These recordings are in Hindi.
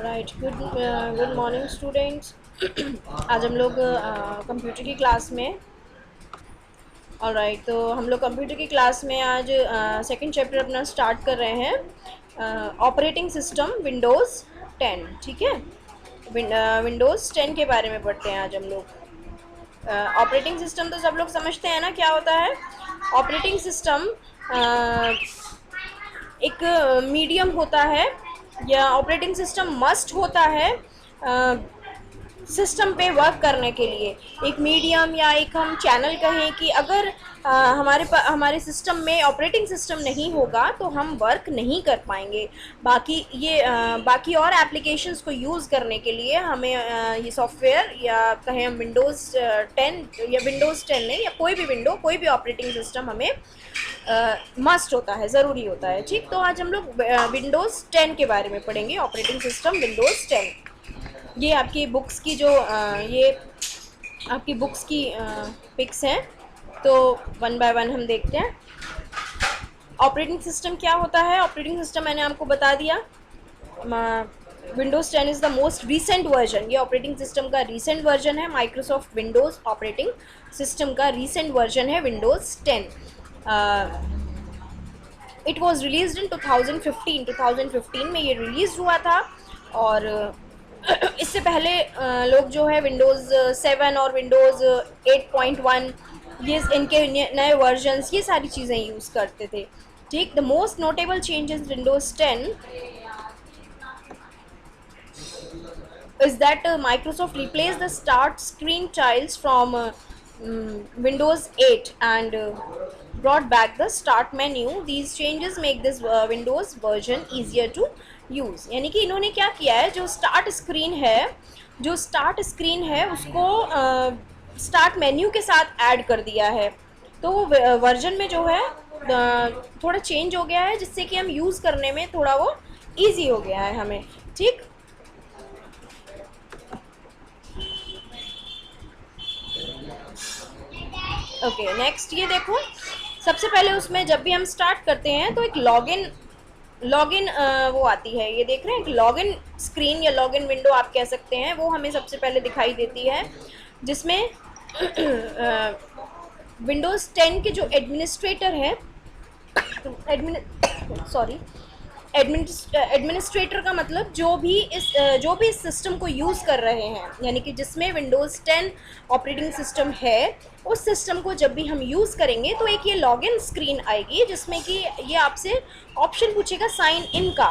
राइट। Good morning students. आज हम लोग कंप्यूटर की क्लास में। ऑलराइट, तो हम लोग कंप्यूटर की क्लास में आज सेकंड चैप्टर अपना स्टार्ट कर रहे हैं। Operating system Windows 10। ठीक है, विंडोज़ 10 के बारे में पढ़ते हैं आज हम लोग। ऑपरेटिंग सिस्टम तो सब लोग समझते हैं ना क्या होता है। ऑपरेटिंग सिस्टम एक मीडियम होता है, या ऑपरेटिंग सिस्टम मस्ट होता है सिस्टम पे वर्क करने के लिए। एक मीडियम या एक हम चैनल कहें कि अगर हमारे सिस्टम में ऑपरेटिंग सिस्टम नहीं होगा तो हम वर्क नहीं कर पाएंगे। बाकी और एप्लीकेशंस को यूज़ करने के लिए हमें ये सॉफ्टवेयर, या कहें हम विंडोज़ 10 या विंडोज़ 10 नहीं, या कोई भी विंडो, कोई भी ऑपरेटिंग सिस्टम हमें मस्ट होता है, ज़रूरी होता है। ठीक, तो आज हम लोग विंडोज़ 10 के बारे में पढ़ेंगे, ऑपरेटिंग सिस्टम विंडोज़ 10। ये आपकी बुक्स की जो ये आपकी बुक्स की पिक्स हैं, तो वन बाय वन हम देखते हैं। ऑपरेटिंग सिस्टम क्या होता है? ऑपरेटिंग सिस्टम मैंने आपको बता दिया। Windows 10 is the most recent version. ये ऑपरेटिंग सिस्टम का रीसेंट वर्जन है। माइक्रोसॉफ्ट विंडोज़ ऑपरेटिंग सिस्टम का रीसेंट वर्जन है विंडोज़ 10। इट वॉज रिलीज इन 2015 में ये रिलीज़ हुआ था। और इससे पहले लोग जो है विंडोज़ 7 और विंडोज़ 8.1, ये इनके नए वर्जन्स, ये सारी चीज़ें यूज़ करते थे। ठीक, the most notable changes Windows 10 is that Microsoft replaced the start screen tiles from Windows 8 and brought back the start menu. These changes make this Windows version easier to use. यानी कि इन्होंने क्या किया है, जो स्टार्ट स्क्रीन है उसको स्टार्ट मेन्यू के साथ ऐड कर दिया है। तो वर्जन में जो है थोड़ा चेंज हो गया है, जिससे कि हम यूज़ करने में थोड़ा वो ईजी हो गया है हमें। ठीक, ओके, नेक्स्ट ये देखो, सबसे पहले उसमें जब भी हम स्टार्ट करते हैं तो एक लॉगिन वो आती है। ये देख रहे हैं, एक लॉगिन स्क्रीन या लॉगिन विंडो आप कह सकते हैं, वो हमें सबसे पहले दिखाई देती है, जिसमें विंडोज़ 10 के जो एडमिनिस्ट्रेटर हैं, एडमिनिस्ट्रेटर का मतलब जो भी इस सिस्टम को यूज़ कर रहे हैं, यानी कि जिसमें विंडोज़ 10 ऑपरेटिंग सिस्टम है, उस सिस्टम को जब भी हम यूज़ करेंगे तो एक ये लॉगिन स्क्रीन आएगी, जिसमें कि ये आपसे ऑप्शन पूछेगा साइन इन का,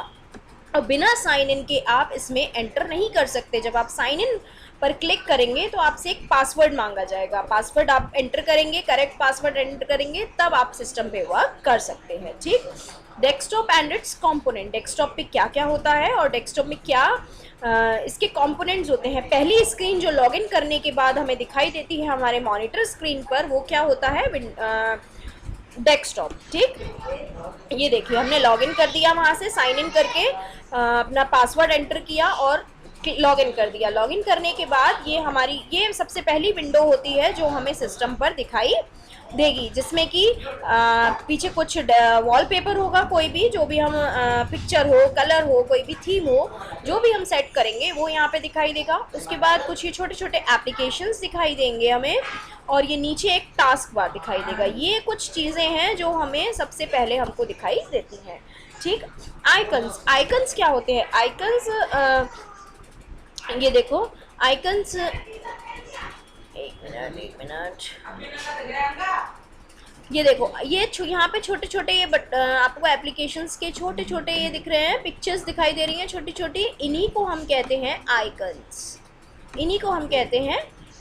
और बिना साइन इन के आप इसमें एंटर नहीं कर सकते। जब आप साइन इन पर क्लिक करेंगे तो आपसे एक पासवर्ड मांगा जाएगा। पासवर्ड आप एंटर करेंगे, करेक्ट पासवर्ड एंटर करेंगे, तब आप सिस्टम पे वर्क कर सकते हैं। ठीक, desktop and it's component. Desktop पे क्या क्या होता है और डेस्कटॉप में क्या इसके कंपोनेंट्स होते हैं। पहली स्क्रीन जो लॉगिन करने के बाद हमें दिखाई देती है हमारे मॉनिटर स्क्रीन पर, वो क्या होता है? डेस्कटॉप। ठीक, ये देखिए, हमने लॉगिन कर दिया, वहाँ से साइन इन करके अपना पासवर्ड एंटर किया और लॉगिन कर दिया। लॉगिन करने के बाद ये सबसे पहली विंडो होती है जो हमें सिस्टम पर दिखाई देगी, जिसमें कि पीछे कुछ वॉलपेपर होगा, कोई भी जो भी हम पिक्चर हो, कलर हो, कोई भी थीम हो, जो भी हम सेट करेंगे वो यहाँ पे दिखाई देगा। उसके बाद कुछ ये छोटे छोटे एप्लीकेशंस दिखाई देंगे हमें, और ये नीचे एक टास्क बार दिखाई देगा। ये कुछ चीज़ें हैं जो हमें सबसे पहले हमको दिखाई देती हैं। ठीक, आइकन्स क्या होते हैं? ये देखो, आइकन्स, एक मिनट, ये देखो, ये यहाँ पे छोटे छोटे ये आपको एप्लीकेशंस के छोटे छोटे ये दिख रहे हैं, पिक्चर्स दिखाई दे रही हैं छोटी छोटी, इन्हीं को हम कहते हैं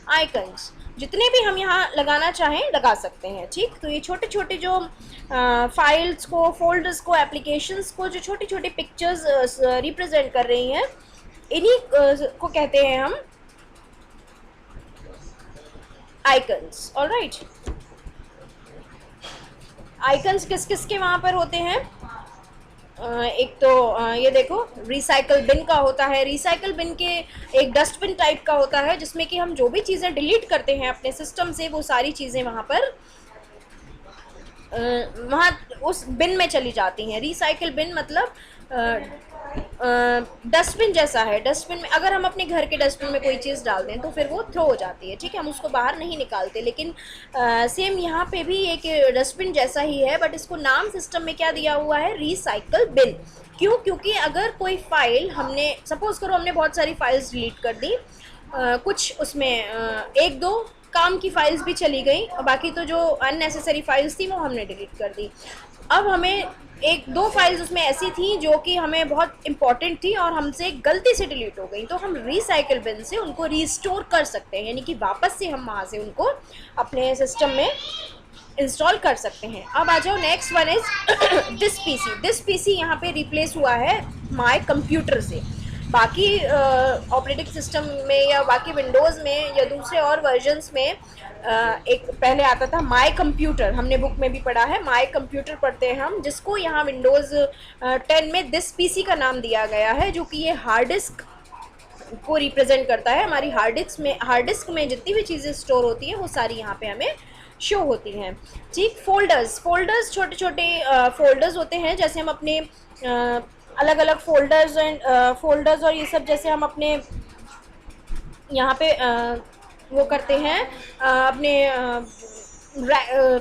आइकन्स। जितने भी हम यहाँ लगाना चाहें लगा सकते हैं। ठीक, तो ये छोटे छोटे जो फाइल्स को, फोल्डर्स को, एप्लीकेशंस को, जो छोटी छोटी पिक्चर्स रिप्रेजेंट कर रही हैं, इन्हीं को कहते हैं हम आइकन्स। ऑलराइट, आइकन्स किस किस के वहाँ पर होते हैं? एक तो ये देखो, रिसाइकल बिन का होता है। रिसाइकल बिन के एक डस्टबिन टाइप का होता है, जिसमें कि हम जो भी चीज़ें डिलीट करते हैं अपने सिस्टम से, वो सारी चीज़ें वहाँ उस बिन में चली जाती हैं। रिसाइकल बिन मतलब डस्टबिन जैसा है। डस्टबिन में अगर हम अपने घर के डस्टबिन में कोई चीज़ डाल दें तो फिर वो थ्रो हो जाती है, ठीक है, हम उसको बाहर नहीं निकालते। लेकिन सेम यहाँ पे भी एक डस्टबिन जैसा ही है, बट इसको नाम सिस्टम में क्या दिया हुआ है, रिसाइकल बिन। क्यों? क्योंकि अगर कोई फाइल हमने, सपोज करो हमने बहुत सारी फाइल्स डिलीट कर दी, कुछ उसमें एक दो काम की फाइल्स भी चली गई, और बाकी तो जो अननेसेसरी फाइल्स थी वो हमने डिलीट कर दी। अब हमें एक दो फाइल्स उसमें ऐसी थी जो कि हमें बहुत इंपॉर्टेंट थी और हमसे गलती से डिलीट हो गई, तो हम रिसाइकिल बिन से उनको रिस्टोर कर सकते हैं, यानी कि वापस से हम वहाँ से उनको अपने सिस्टम में इंस्टॉल कर सकते हैं। अब आ जाओ, next one is this PC. This PC यहाँ पे रिप्लेस हुआ है माय कंप्यूटर से। बाकी ऑपरेटिंग सिस्टम में या बाकी विंडोज़ में या दूसरे और वर्जन्स में एक पहले आता था माय कंप्यूटर, हमने बुक में भी पढ़ा है, माय कंप्यूटर पढ़ते हैं हम, जिसको यहाँ विंडोज़ 10 में दिस पीसी का नाम दिया गया है, जो कि ये हार्ड डिस्क को रिप्रेजेंट करता है। हमारी हार्ड डिस्क में जितनी भी चीज़ें स्टोर होती हैं वो सारी यहाँ पे हमें शो होती हैं, ठीक। फोल्डर्स छोटे छोटे फोल्डर्स होते हैं, जैसे हम अपने अलग अलग फोल्डर्स और ये सब, जैसे हम अपने यहाँ पे वो करते हैं अपने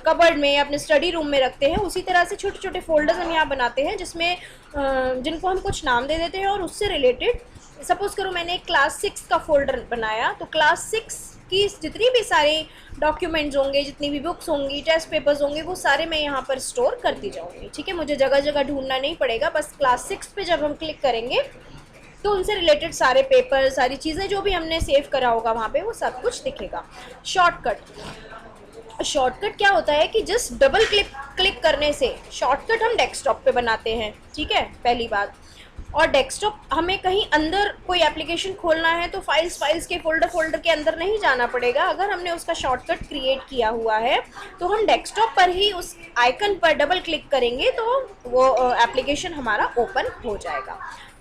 कबर्ड में या अपने स्टडी रूम में रखते हैं, उसी तरह से छोटे छोटे फोल्डर्स हम यहाँ बनाते हैं, जिसमें जिनको हम कुछ नाम दे देते हैं, और उससे रिलेटेड, सपोज़ करो मैंने क्लास 6 का फोल्डर बनाया, तो क्लास 6 की जितनी भी सारे डॉक्यूमेंट्स होंगे, जितनी भी बुक्स होंगी, टेस्ट पेपर्स होंगे, वो सारे मैं यहाँ पर स्टोर करती जाऊँगी, ठीक है। मुझे जगह जगह ढूंढना नहीं पड़ेगा, बस क्लास 6 पे जब हम क्लिक करेंगे तो उनसे रिलेटेड सारे पेपर, सारी चीज़ें जो भी हमने सेव करा होगा वहाँ पे, वो सब कुछ दिखेगा। शॉर्टकट क्या होता है कि जस्ट डबल क्लिक करने से शॉर्टकट हम डेस्कटॉप पे बनाते हैं, ठीक है, पहली बात। और डेस्कटॉप हमें कहीं अंदर कोई एप्लीकेशन खोलना है तो फाइल्स के फोल्डर के अंदर नहीं जाना पड़ेगा। अगर हमने उसका शॉर्टकट क्रिएट किया हुआ है तो हम डेस्कटॉप पर ही उस आइकन पर डबल क्लिक करेंगे तो वो एप्लीकेशन हमारा ओपन हो जाएगा।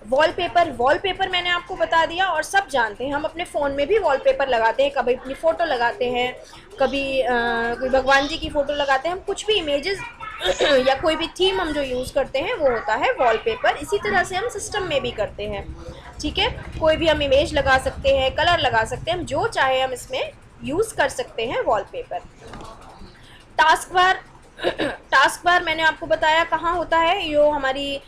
वॉलपेपर मैंने आपको बता दिया, और सब जानते हैं, हम अपने फ़ोन में भी वॉलपेपर लगाते हैं, कभी अपनी फ़ोटो लगाते हैं, कभी कोई भगवान जी की फ़ोटो लगाते हैं, हम कुछ भी इमेजेस या कोई भी थीम हम जो यूज़ करते हैं वो होता है वॉलपेपर। इसी तरह से हम सिस्टम में भी करते हैं, ठीक है। कोई भी हम इमेज लगा सकते हैं, कलर लगा सकते हैं, हम जो चाहे हम इसमें यूज़ कर सकते हैं वॉलपेपर। टास्क बार मैंने आपको बताया कहाँ होता है, ये हमारी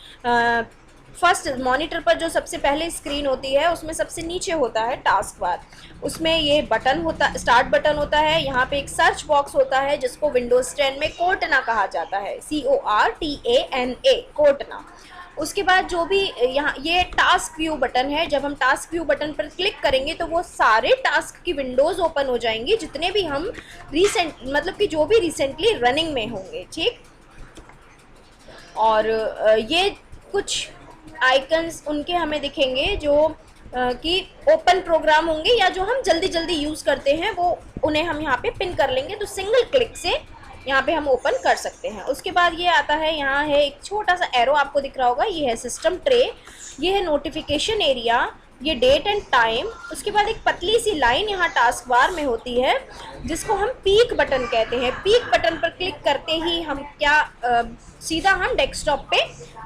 फर्स्ट मॉनिटर पर जो सबसे पहले स्क्रीन होती है उसमें सबसे नीचे होता है टास्क बार। उसमें ये बटन होता, स्टार्ट बटन होता है, यहाँ पे एक सर्च बॉक्स होता है जिसको विंडोज़ 10 में कोर्टना कहा जाता है, CORTANA, कोर्टना। उसके बाद जो भी यहाँ ये टास्क व्यू बटन है, जब हम टास्क व्यू बटन पर क्लिक करेंगे तो वो सारे टास्क की विंडोज़ ओपन हो जाएंगी, जितने भी हम मतलब कि जो भी रिसेंटली रनिंग में होंगे, ठीक। और ये कुछ आइकन्स उनके हमें दिखेंगे जो कि ओपन प्रोग्राम होंगे या जो हम जल्दी जल्दी यूज़ करते हैं, वो उन्हें हम यहाँ पे पिन कर लेंगे, तो सिंगल क्लिक से यहाँ पे हम ओपन कर सकते हैं। उसके बाद ये आता है, यहाँ है एक छोटा सा एरो आपको दिख रहा होगा, ये है सिस्टम ट्रे, ये है नोटिफिकेशन एरिया, ये डेट एंड टाइम। उसके बाद एक पतली सी लाइन यहाँ टास्क बार में होती है जिसको हम पीक बटन कहते हैं। पीक बटन पर क्लिक करते ही हम सीधा हम डेस्कटॉप पे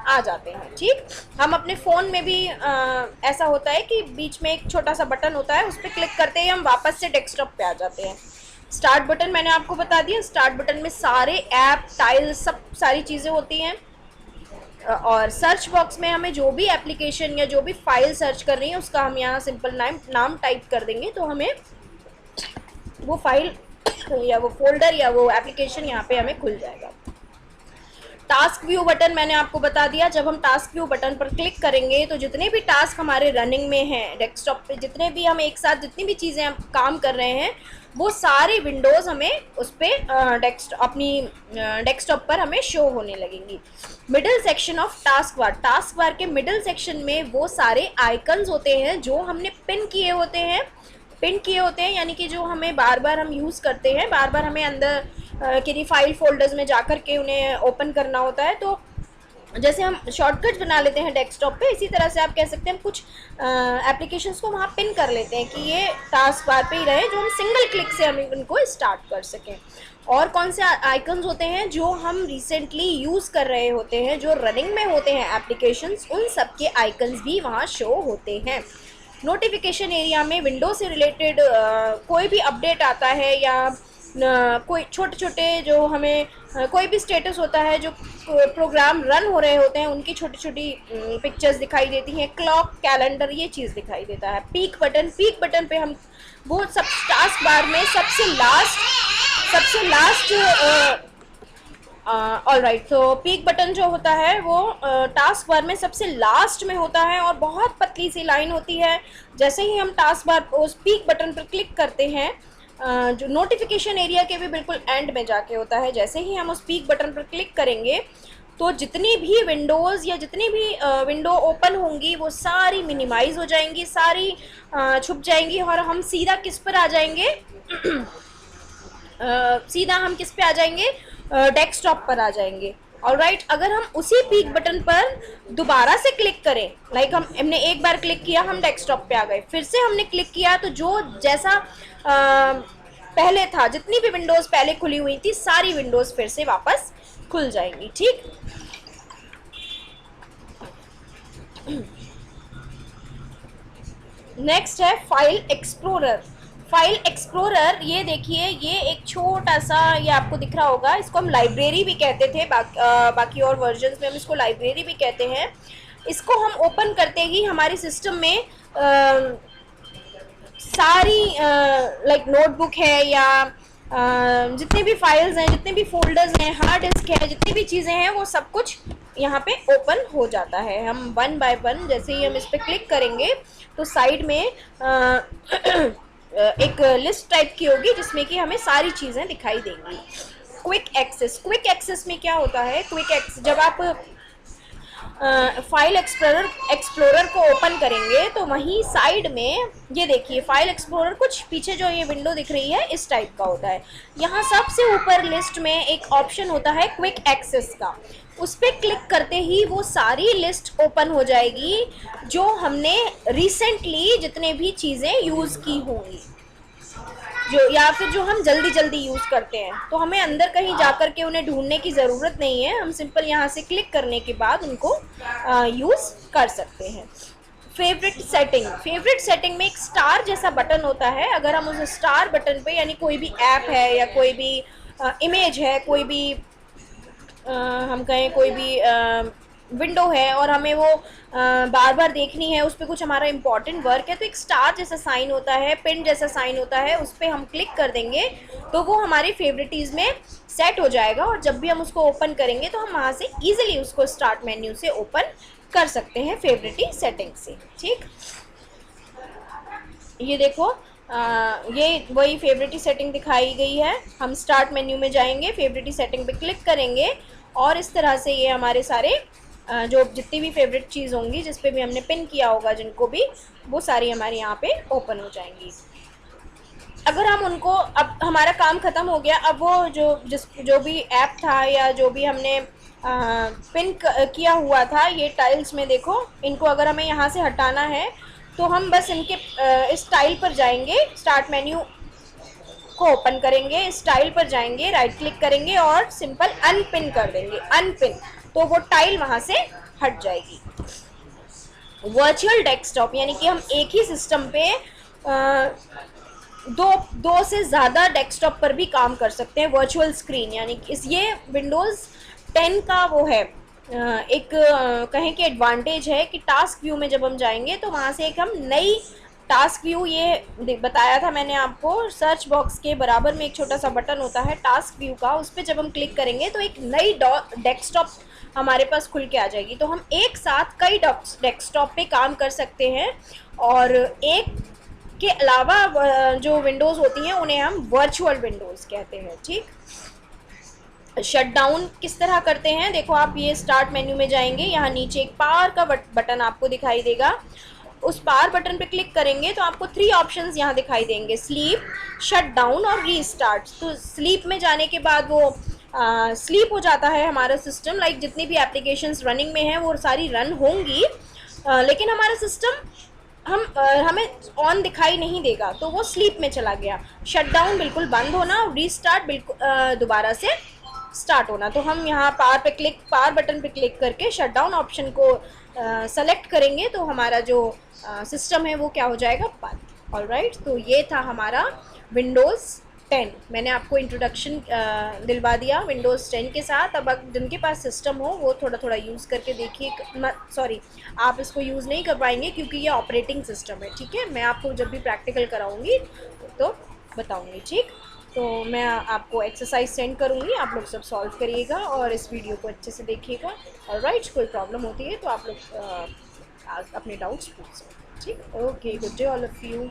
आ जाते हैं, ठीक। हम अपने फ़ोन में भी ऐसा होता है कि बीच में एक छोटा सा बटन होता है, उस पर क्लिक करते ही हम वापस से डेस्कटॉप पे आ जाते हैं। स्टार्ट बटन मैंने आपको बता दिया, स्टार्ट बटन में सारे ऐप, टाइल्स, सब सारी चीज़ें होती हैं। और सर्च बॉक्स में हमें जो भी एप्लीकेशन या जो भी फाइल सर्च कर रही है उसका हम यहाँ सिंपल नाम टाइप कर देंगे तो हमें वो फाइल या वो फोल्डर या वो एप्लीकेशन यहाँ पे हमें खुल जाएगा। टास्क व्यू बटन मैंने आपको बता दिया, जब हम टास्क व्यू बटन पर क्लिक करेंगे तो जितने भी टास्क हमारे रनिंग में हैं डेस्कटॉप पे, जितने भी हम एक साथ जितनी भी चीज़ें हम काम कर रहे हैं वो सारे विंडोज़ हमें उस पर अपनी डेस्कटॉप पर हमें शो होने लगेंगी। Middle section of task bar के मिडिल सेक्शन में वो सारे आइकन्स होते हैं जो हमने पिन किए होते हैं, यानी कि जो हमें बार बार हम यूज़ करते हैं, बार बार हमें अंदर किसी फाइल फोल्डर्स में जाकर के उन्हें ओपन करना होता है। तो जैसे हम शॉर्टकट बना लेते हैं डेस्कटॉप पे, इसी तरह से आप कह सकते हैं हम कुछ एप्लीकेशंस को वहाँ पिन कर लेते हैं कि ये टास्क बार पे ही रहे, जो हम सिंगल क्लिक से हम इनको स्टार्ट कर सकें। और कौन से आइकन्स होते हैं जो हम रिसेंटली यूज़ कर रहे होते हैं, जो रनिंग में होते हैं एप्लीकेशंस, उन सब के आइकन्स भी वहाँ शो होते हैं। नोटिफिकेशन एरिया में विंडो से रिलेटेड कोई भी अपडेट आता है या कोई छोटे छोटे जो हमें कोई भी स्टेटस होता है, जो प्रोग्राम रन हो रहे होते हैं, उनकी छोटी छोटी पिक्चर्स दिखाई देती हैं। क्लॉक, कैलेंडर, ये चीज़ दिखाई देता है। पीक बटन पे हम वो सब टास्क बार में सबसे लास्ट ऑल राइट। तो पीक बटन जो होता है वो टास्क बार में सबसे लास्ट में होता है और बहुत पतली सी लाइन होती है। जैसे ही हम टास्क बार उस पीक बटन पर क्लिक करते हैं, जो नोटिफिकेशन एरिया के भी बिल्कुल एंड में जाके होता है, जैसे ही हम उस पीक बटन पर क्लिक करेंगे तो जितनी भी विंडोज़ या जितनी भी विंडो ओपन होंगी वो सारी मिनिमाइज हो जाएंगी, सारी छुप जाएंगी और हम सीधा किस पर आ जाएंगे सीधा हम किस पे आ जाएंगे, डेस्कटॉप पर आ जाएंगे। ऑलराइट, अगर हम उसी पीक बटन पर दोबारा से क्लिक करें, लाइक हमने एक बार क्लिक किया, हम डेस्कटॉप पे आ गए, फिर से हमने क्लिक किया तो जो जैसा पहले था, जितनी भी विंडोज़ पहले खुली हुई थी सारी विंडोज़ फिर से वापस खुल जाएंगी। ठीक, नेक्स्ट है फाइल एक्सप्लोरर। फाइल एक्सप्लोरर, ये देखिए, ये एक छोटा सा, ये आपको दिख रहा होगा, इसको हम लाइब्रेरी भी कहते थे, बाकी और वर्जन्स में हम इसको लाइब्रेरी भी कहते हैं। इसको हम ओपन करते ही हमारे सिस्टम में सारी लाइक नोटबुक है या जितनी भी फाइल्स हैं, जितने भी फोल्डर्स हैं, हार्ड डिस्क है, जितनी भी चीज़ें हैं, वो सब कुछ यहाँ पे ओपन हो जाता है। हम वन बाय वन जैसे ही हम इस पर क्लिक करेंगे तो साइड में एक लिस्ट टाइप की होगी जिसमें कि हमें सारी चीज़ें दिखाई देंगी। क्विक एक्सेस में क्या होता है, क्विक एक्सेस जब आप फाइल एक्सप्लोरर को ओपन करेंगे तो वहीं साइड में ये देखिए, फाइल एक्सप्लोरर कुछ पीछे जो ये विंडो दिख रही है इस टाइप का होता है। यहाँ सबसे ऊपर लिस्ट में एक ऑप्शन होता है क्विक एक्सेस का, उस पर क्लिक करते ही वो सारी लिस्ट ओपन हो जाएगी जो हमने रिसेंटली जितने भी चीज़ें यूज़ की होंगी, जो या फिर जो हम जल्दी यूज़ करते हैं। तो हमें अंदर कहीं जाकर के उन्हें ढूंढने की ज़रूरत नहीं है, हम सिंपल यहाँ से क्लिक करने के बाद उनको यूज़ कर सकते हैं। फेवरेट सेटिंग में एक स्टार जैसा बटन होता है। अगर हम उस स्टार बटन पे, यानी कोई भी ऐप है या कोई भी इमेज है, कोई भी हम कहें कोई भी विंडो है और हमें वो बार बार देखनी है, उस पर कुछ हमारा इंपॉर्टेंट वर्क है, तो एक स्टार जैसा साइन होता है, पिन जैसा साइन होता है, उस पर हम क्लिक कर देंगे तो वो हमारी फेवरेटीज़ में सेट हो जाएगा और जब भी हम उसको ओपन करेंगे तो हम वहाँ से ईजिली उसको स्टार्ट मेन्यू से ओपन कर सकते हैं फेवरेटी सेटिंग से। ठीक, ये देखो, ये वही फेवरेटी सेटिंग दिखाई गई है। हम स्टार्ट मेन्यू में जाएंगे, फेवरेटी सेटिंग पे क्लिक करेंगे और इस तरह से ये हमारे सारे जो जितनी भी फेवरेट चीज़ होंगी, जिस पे भी हमने पिन किया होगा जिनको भी, वो सारी हमारे यहाँ पे ओपन हो जाएंगी। अगर हम उनको, अब हमारा काम ख़त्म हो गया, अब वो जो भी ऐप था या जो भी हमने पिन किया हुआ था, ये टाइल्स में देखो, इनको अगर हमें यहाँ से हटाना है तो हम बस इनके इस टाइल पर जाएंगे, स्टार्ट मेन्यू को ओपन करेंगे, स्टाइल पर जाएंगे, राइट क्लिक करेंगे और सिंपल अनपिन कर देंगे, अनपिन, तो वो टाइल वहाँ से हट जाएगी। वर्चुअल डेस्कटॉप, यानी कि हम एक ही सिस्टम पे दो से ज़्यादा डेस्कटॉप पर भी काम कर सकते हैं। वर्चुअल स्क्रीन, यानी कि ये विंडोज़ 10 का वो है, एक कहें कि एडवांटेज है कि टास्क व्यू में जब हम जाएंगे तो वहाँ से एक हम नई टास्क व्यू, ये बताया था मैंने आपको, सर्च बॉक्स के बराबर में एक छोटा सा बटन होता है टास्क व्यू का, उस पर जब हम क्लिक करेंगे तो एक नई डेस्कटॉप हमारे पास खुल के आ जाएगी। तो हम एक साथ कई डेस्कटॉप पे काम कर सकते हैं और एक के अलावा जो विंडोज़ होती हैं उन्हें हम वर्चुअल विंडोज़ कहते हैं। ठीक, शटडाउन किस तरह करते हैं, देखो आप ये स्टार्ट मेन्यू में जाएंगे, यहाँ नीचे एक पावर का बटन आपको दिखाई देगा, उस पावर बटन पे क्लिक करेंगे तो आपको 3 ऑप्शंस यहाँ दिखाई देंगे, स्लीप, शट डाउन और रीस्टार्ट। तो स्लीप में जाने के बाद वो स्लीप हो जाता है हमारा सिस्टम, लाइक जितनी भी एप्लीकेशंस रनिंग में हैं वो सारी रन होंगी, लेकिन हमारा सिस्टम हमें ऑन दिखाई नहीं देगा, तो वो स्लीप में चला गया। शट डाउन बिल्कुल बंद होना, रीस्टार्ट बिल्कुल दोबारा से स्टार्ट होना। तो हम यहाँ पावर बटन पे क्लिक करके शट डाउन ऑप्शन को सेलेक्ट करेंगे तो हमारा जो सिस्टम है वो क्या हो जाएगा, बंद। ऑलराइट, तो ये था हमारा विंडोज़ 10। मैंने आपको इंट्रोडक्शन दिलवा दिया विंडोज़ 10 के साथ। अब जिनके पास सिस्टम हो वो थोड़ा थोड़ा यूज़ करके देखिए। सॉरी, आप इसको यूज़ नहीं कर पाएंगे क्योंकि ये ऑपरेटिंग सिस्टम है, ठीक है। मैं आपको जब भी प्रैक्टिकल कराऊंगी तो बताऊंगी, ठीक। तो मैं आपको एक्सरसाइज सेंड करूँगी, आप लोग सब सॉल्व करिएगा और इस वीडियो को अच्छे से देखिएगा। ऑलराइट, कोई प्रॉब्लम होती है तो आप लोग अपने डाउट्स पूछ सकते हैं, ठीक। Okay, good day all of you.